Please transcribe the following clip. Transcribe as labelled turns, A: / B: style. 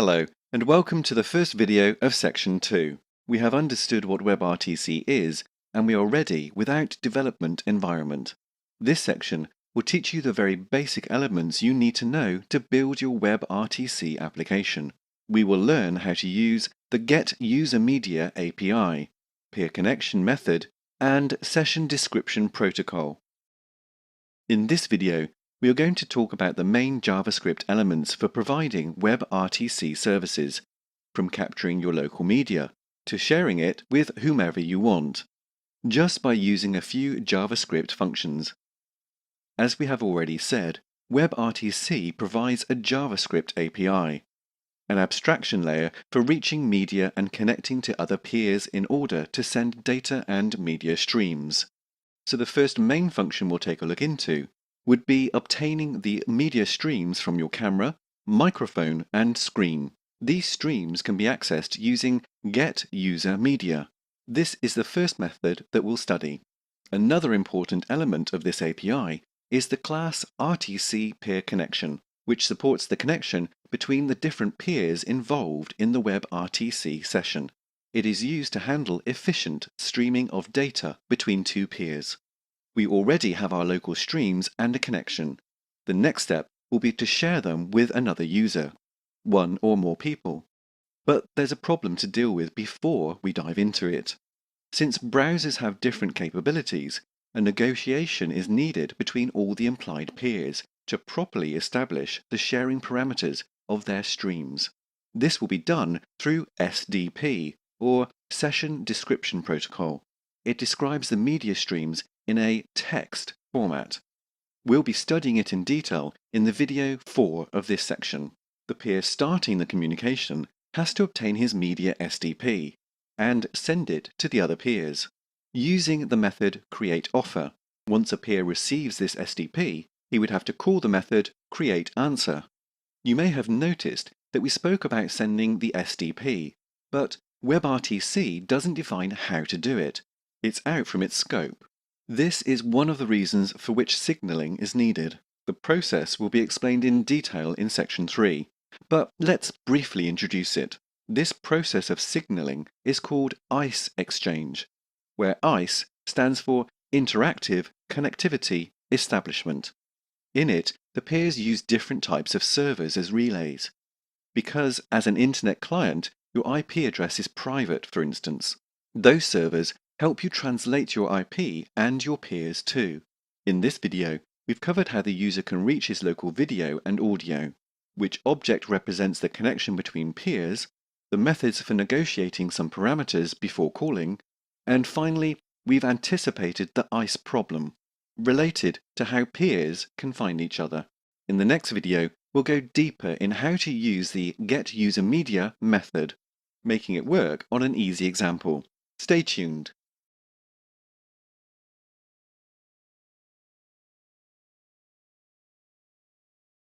A: Hello, and welcome to the first video of Section 2. We have understood what WebRTC is, and we are ready without development environment. This section will teach you the very basic elements you need to know to build your WebRTC application. We will learn how to use the getUserMedia API, PeerConnection method, and session description protocol. In this video, we are going to talk about the main JavaScript elements for providing WebRTC services, from capturing your local media to sharing it with whomever you want, just by using a few JavaScript functions. As we have already said, WebRTC provides a JavaScript API, an abstraction layer for reaching media and connecting to other peers in order to send data and media streams. So the first main function we'll take a look into would be obtaining the media streams from your camera, microphone, and screen. These streams can be accessed using getUserMedia. This is the first method that we'll study. Another important element of this API is the class RTC PeerConnection, which supports the connection between the different peers involved in the WebRTC session. It is used to handle efficient streaming of data between two peers. We already have our local streams and a connection. The next step will be to share them with another user, one or more people. But there's a problem to deal with before we dive into it. Since browsers have different capabilities, a negotiation is needed between all the implied peers to properly establish the sharing parameters of their streams. This will be done through SDP, or Session Description Protocol. It describes the media streams in a text format. We'll be studying it in detail in the video 4 of this section. The peer starting the communication has to obtain his media SDP and send it to the other peers. Using the method createOffer, once a peer receives this SDP, he would have to call the method createAnswer. You may have noticed that we spoke about sending the SDP, but WebRTC doesn't define how to do it. It's out from its scope. This is one of the reasons for which signaling is needed. The process will be explained in detail in Section 3, but let's briefly introduce it. This process of signaling is called ICE exchange, where ICE stands for Interactive Connectivity Establishment. In it, the peers use different types of servers as relays. Because as an internet client, your IP address is private, for instance. Those servers help you translate your IP and your peers too. In this video, we've covered how the user can reach his local video and audio, which object represents the connection between peers, the methods for negotiating some parameters before calling, and finally, we've anticipated the ICE problem, related to how peers can find each other. In the next video, we'll go deeper in how to use the getUserMedia method, making it work on an easy example. Stay tuned.